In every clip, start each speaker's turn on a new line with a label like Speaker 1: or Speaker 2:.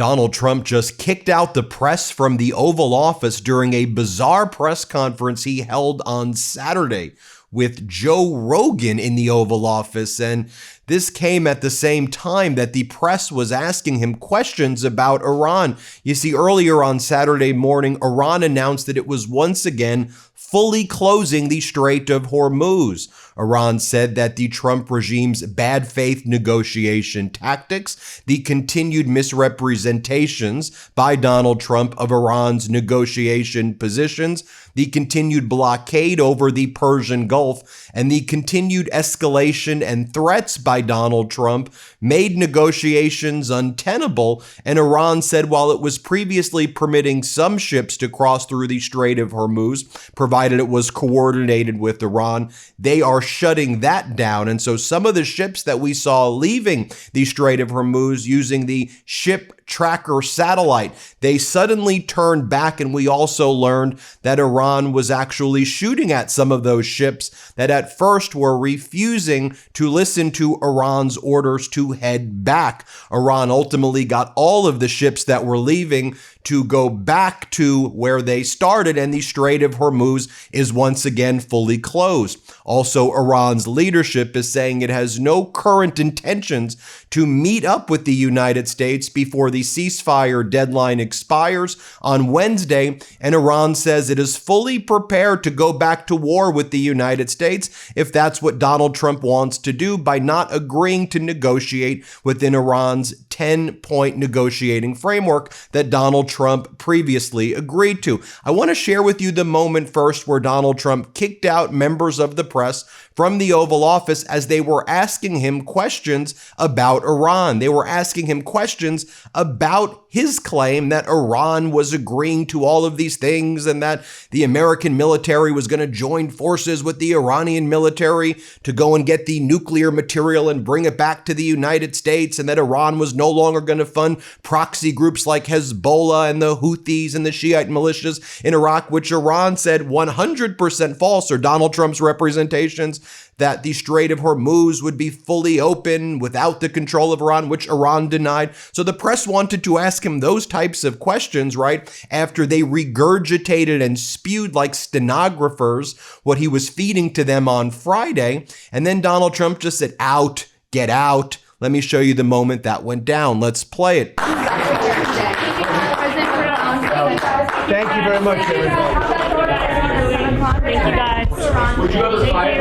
Speaker 1: Donald Trump just kicked out the press from the Oval Office during a bizarre press conference he held on Saturday with Joe Rogan in the Oval Office. And this came at the same time that the press was asking him questions about Iran. You see, earlier on Saturday morning, Iran announced that it was once again fully closing the Strait of Hormuz. Iran said that the Trump regime's bad faith negotiation tactics, the continued misrepresentations by Donald Trump of Iran's negotiation positions, the continued blockade over the Persian Gulf, and the continued escalation and threats by Donald Trump made negotiations untenable. And Iran said while it was previously permitting some ships to cross through the Strait of Hormuz, provided it was coordinated with Iran, they are shutting that down. And so some of the ships that we saw leaving the Strait of Hormuz using the ship tracker satellite, they suddenly turned back, and we also learned that Iran was actually shooting at some of those ships that at first were refusing to listen to Iran's orders to head back. Iran ultimately got all of the ships that were leaving to go back to where they started, and the Strait of Hormuz is once again fully closed. Also, Iran's leadership is saying it has no current intentions to meet up with the United States before the ceasefire deadline expires on Wednesday, and Iran says it is fully prepared to go back to war with the United States if that's what Donald Trump wants to do by not agreeing to negotiate within Iran's 10-point negotiating framework that Donald Trump previously agreed to. I want to share with you the moment first where Donald Trump kicked out members of the press from the Oval Office as they were asking him questions about Iran. They were asking him questions about his claim that Iran was agreeing to all of these things and that the American military was going to join forces with the Iranian military to go and get the nuclear material and bring it back to the United States, and that Iran was no longer going to fund proxy groups like Hezbollah and the Houthis and the Shiite militias in Iraq, which Iran said 100% false, or Donald Trump's representations that the Strait of Hormuz would be fully open without the control of Iran, which Iran denied. So the press wanted to ask him those types of questions, right, after they regurgitated and spewed like stenographers what he was feeding to them on Friday. And then Donald Trump just said, out, get out. Let me show you the moment that went down. Let's play it.
Speaker 2: Thank you very much, everybody.
Speaker 3: Thank you, guys.
Speaker 2: Would you ever fight?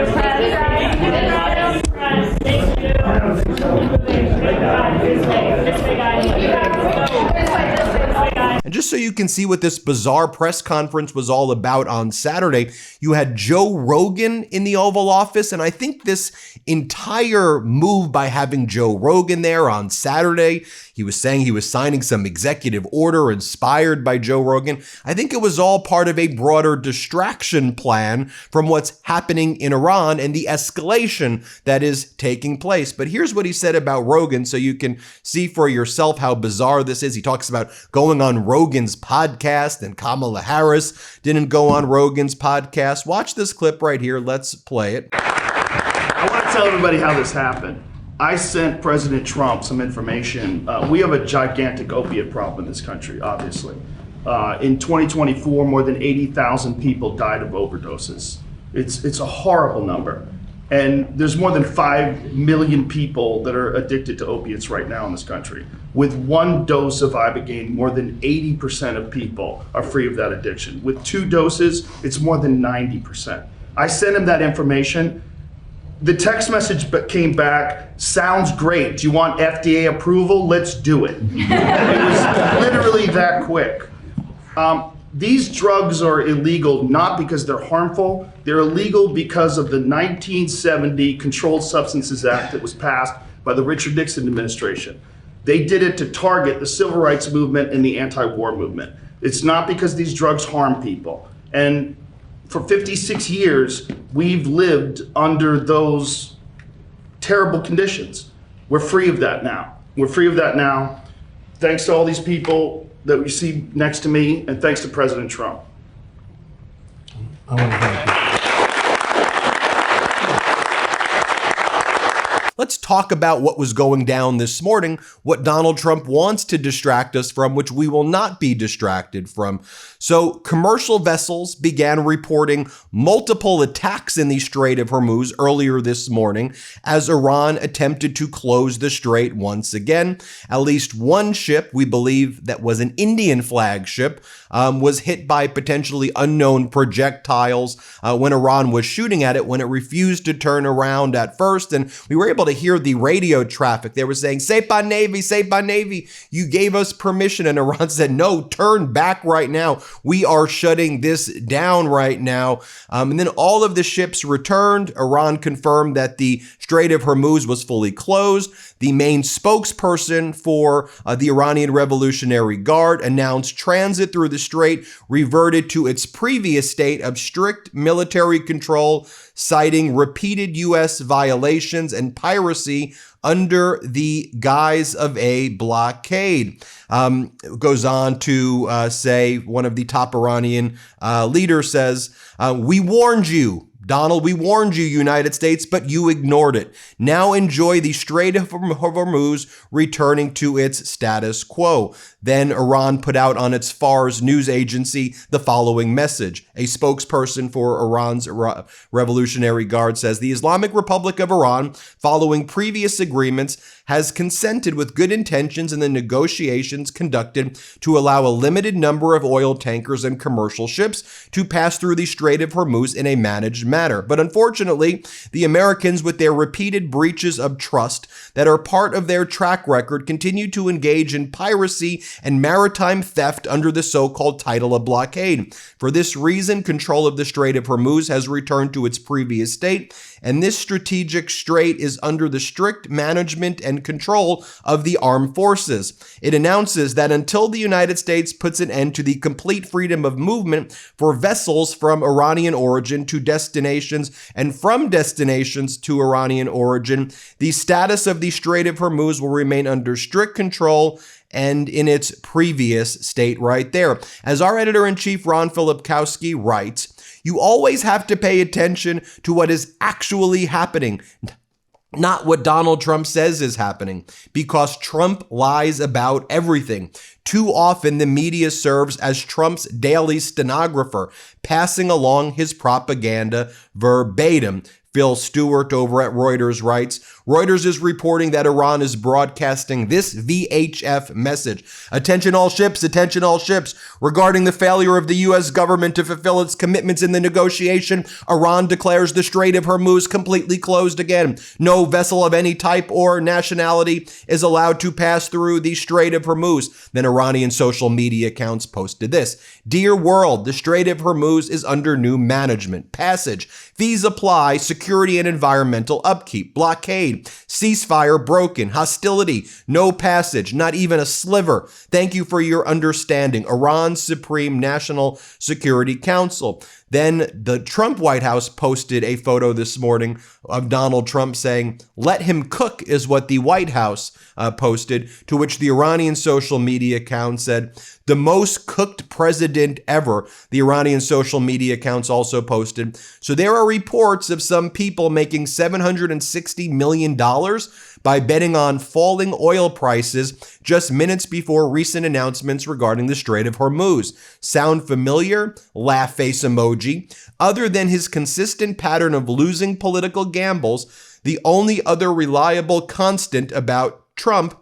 Speaker 1: And just so you can see what this bizarre press conference was all about on Saturday, you had Joe Rogan in the Oval Office. And I think this entire move by having Joe Rogan there on Saturday, he was saying he was signing some executive order inspired by Joe Rogan. I think it was all part of a broader distraction plan from what's happening in Iran and the escalation that is taking place. But here's what he said about Rogan so you can see for yourself how bizarre this is. He talks about going on Rogan's podcast, and Kamala Harris didn't go on Rogan's podcast. Watch this clip right here. Let's play it.
Speaker 4: I want to tell everybody how this happened. I sent President Trump some information. We have a gigantic opiate problem in this country, obviously. In 2024, more than 80,000 people died of overdoses. It's a horrible number. And there's more than 5 million people that are addicted to opiates right now in this country. With one dose of Ibogaine, more than 80% of people are free of that addiction. With 2 doses, it's more than 90%. I sent him that information. The text message came back, sounds great. Do you want FDA approval? Let's do it. It was literally that quick. These drugs are illegal not because they're harmful. They're illegal because of the 1970 Controlled Substances Act that was passed by the Richard Nixon administration. They did it to target the civil rights movement and the anti-war movement. It's not because these drugs harm people. And for 56 years, we've lived under those terrible conditions. We're free of that now. We're free of that now. Thanks to all these people that we see next to me, and thanks to President Trump.
Speaker 2: I want to thank you.
Speaker 1: let's talk about what was going down this morning, what Donald Trump wants to distract us from, which we will not be distracted from. So commercial vessels began reporting multiple attacks in the Strait of Hormuz earlier this morning as Iran attempted to close the strait once again. At least one ship, we believe that was an Indian flag ship, was hit by potentially unknown projectiles when Iran was shooting at it, when it refused to turn around at first. And we were able to hear the radio traffic. They were saying, "Safe by Navy, safe by Navy. You gave us permission." And Iran said, "No, turn back right now. We are shutting this down right now." And then all of the ships returned. Iran confirmed that the Strait of Hormuz was fully closed. The main spokesperson for the Iranian Revolutionary Guard announced transit through the strait reverted to its previous state of strict military control, citing repeated U.S. violations and piracy under the guise of a blockade. Goes on to say, one of the top Iranian leaders says, "We warned you, Donald, we warned you, United States, but you ignored it. Now enjoy the Strait of Hormuz returning to its status quo." Then Iran put out on its Fars news agency the following message. A spokesperson for Iran's Revolutionary Guard says, "The Islamic Republic of Iran, following previous agreements, has consented with good intentions in the negotiations conducted to allow a limited number of oil tankers and commercial ships to pass through the Strait of Hormuz in a managed manner. But unfortunately, the Americans, with their repeated breaches of trust that are part of their track record, continue to engage in piracy and maritime theft under the so-called title of blockade. For this reason, control of the Strait of Hormuz has returned to its previous state, and this strategic strait is under the strict management and control of the armed forces. It announces that until the United States puts an end to the complete freedom of movement for vessels from Iranian origin to destinations and from destinations to Iranian origin, the status of the Strait of Hormuz will remain under strict control and in its previous state right there." As our editor-in-chief Ron Filipkowski writes, "You always have to pay attention to what is actually happening, not what Donald Trump says is happening, because Trump lies about everything. Too often, the media serves as Trump's daily stenographer, passing along his propaganda verbatim." Phil Stewart over at Reuters writes, "Reuters is reporting that Iran is broadcasting this VHF message. Attention all ships, regarding the failure of the U.S. government to fulfill its commitments in the negotiation, Iran declares the Strait of Hormuz completely closed again. No vessel of any type or nationality is allowed to pass through the Strait of Hormuz." Then Iranian social media accounts posted this: "Dear world, the Strait of Hormuz is under new management. Passage. Fees apply. Security and environmental upkeep. Blockade. Ceasefire broken. Hostility. No passage. Not even a sliver. Thank you for your understanding. Iran's Supreme National Security Council." Then the Trump White House posted a photo this morning of Donald Trump saying, "Let him cook," is what the White House posted, to which the Iranian social media account said, "The most cooked president ever." The Iranian social media accounts also posted. So there are reports of some people making $760 million by betting on falling oil prices just minutes before recent announcements regarding the Strait of Hormuz. Sound familiar? Laugh face emoji. Other than his consistent pattern of losing political gambles, the only other reliable constant about Trump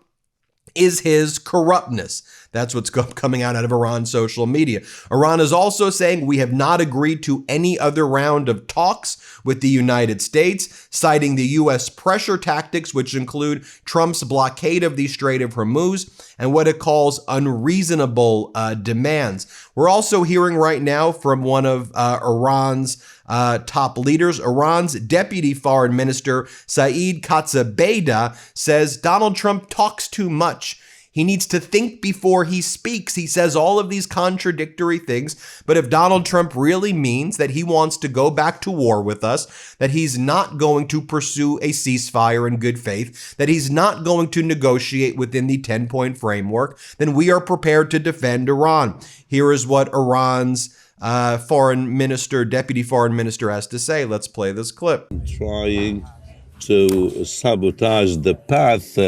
Speaker 1: is his corruptness. That's what's coming out of Iran's social media. Iran is also saying, "We have not agreed to any other round of talks with the United States," citing the U.S. pressure tactics, which include Trump's blockade of the Strait of Hormuz and what it calls unreasonable demands. We're also hearing right now from one of Iran's top leaders. Iran's Deputy Foreign Minister Saeed Khatibzadeh says Donald Trump talks too much. He needs to think before he speaks. He says all of these contradictory things, but if Donald Trump really means that he wants to go back to war with us, that he's not going to pursue a ceasefire in good faith, that he's not going to negotiate within the 10-point framework, then we are prepared to defend Iran. Here is what Iran's Deputy Foreign Minister has to say. Let's play this clip.
Speaker 5: Trying to sabotage the path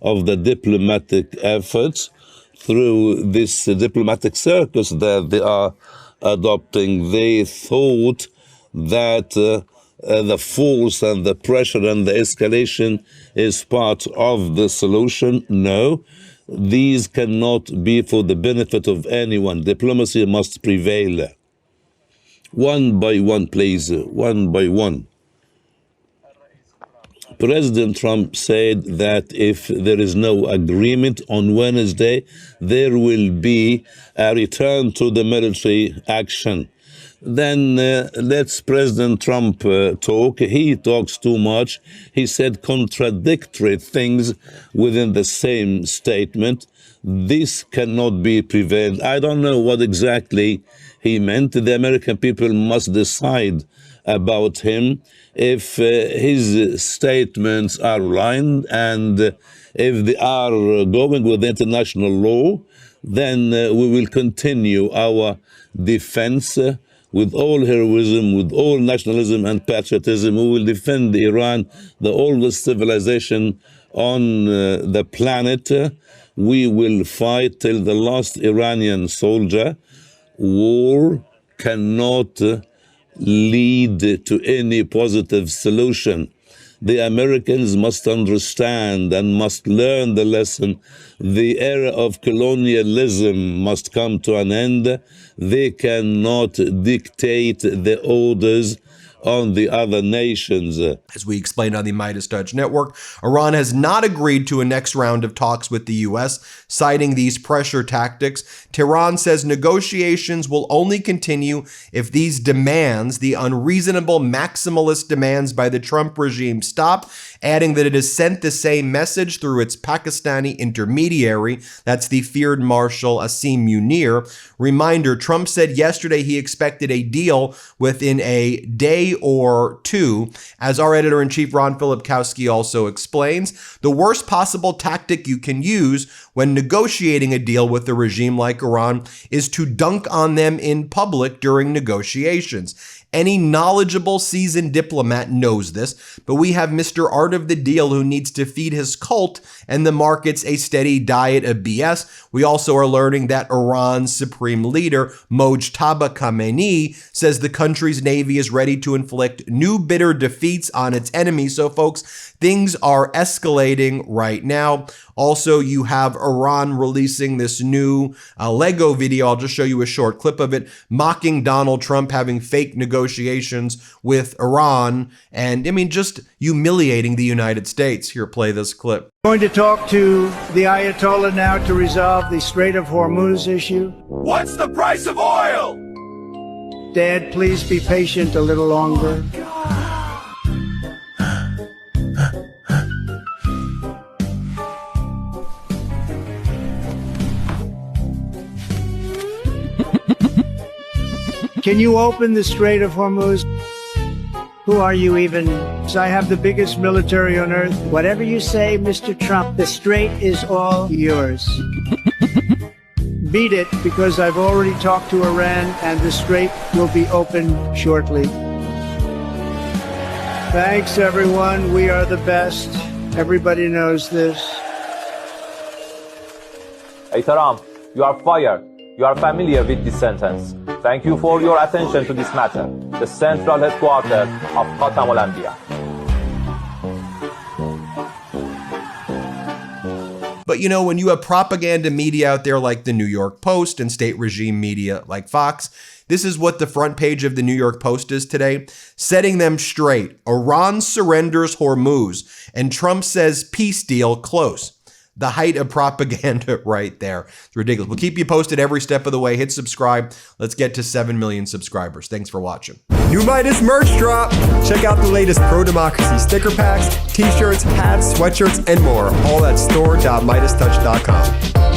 Speaker 5: of the diplomatic efforts through this diplomatic circus that they are adopting. They thought that the force and the pressure and the escalation is part of the solution. No, these cannot be for the benefit of anyone. Diplomacy must prevail. One by one, please, one by one. President Trump said that if there is no agreement on Wednesday, there will be a return to the military action. Then let's President Trump talk. He talks too much. He said contradictory things within the same statement. This cannot be prevailed. I don't know what exactly he meant. The American people must decide about him if his statements are aligned, and if they are going with international law, then we will continue our defense with all heroism, with all nationalism and patriotism. We will defend Iran, the oldest civilization on the planet. We will fight till the last Iranian soldier. War cannot lead to any positive solution. The Americans must understand and must learn the lesson. The era of colonialism must come to an end. They cannot dictate the orders on the other nations.
Speaker 1: As we explained on the MeidasTouch network, Iran has not agreed to a next round of talks with the U.S., citing these pressure tactics. Tehran says negotiations will only continue if these demands, the unreasonable maximalist demands by the Trump regime, stop, adding that it has sent the same message through its Pakistani intermediary, that's the feared Marshal Asim Munir. Reminder, Trump said yesterday he expected a deal within a day or two. As our editor-in-chief Ron Filipkowski also explains, the worst possible tactic you can use when negotiating a deal with a regime like Iran is to dunk on them in public during negotiations. Any knowledgeable, seasoned diplomat knows this, but we have Mr. Art of the Deal who needs to feed his cult and the markets a steady diet of BS. We also are learning that Iran's supreme leader, Mojtaba Khamenei, says the country's navy is ready to inflict new bitter defeats on its enemies. So folks, things are escalating right now. Also, you have Iran releasing this new Lego video. I'll just show you a short clip of it, mocking Donald Trump having fake negotiations with Iran, and I mean, just humiliating the United States. Here, play this clip.
Speaker 6: I'm going to talk to the Ayatollah now to resolve the Strait of Hormuz issue.
Speaker 2: What's the price of oil?
Speaker 6: Dad, please be patient a little longer. Can you open the Strait of Hormuz? Who are you even? I have the biggest military on earth. Whatever you say, Mr. Trump, the strait is all yours. Beat it, because I've already talked to Iran and the strait will be open shortly. Thanks, everyone. We are the best. Everybody knows this.
Speaker 7: Hey, Trump, you are fired. You are familiar with this sentence. Thank you for your attention to this matter. The central headquarters of Khatam al-Anbiya.
Speaker 1: But you know, when you have propaganda media out there like the New York Post and state regime media like Fox, this is what the front page of the New York Post is today, setting them straight. Iran surrenders Hormuz and Trump says peace deal close. The height of propaganda right there. It's ridiculous. We'll keep you posted every step of the way. Hit subscribe. Let's get to 7 million subscribers. Thanks for watching.
Speaker 2: New Midas merch drop. Check out the latest pro-democracy sticker packs, t-shirts, hats, sweatshirts, and more. All at store.MeidasTouch.com.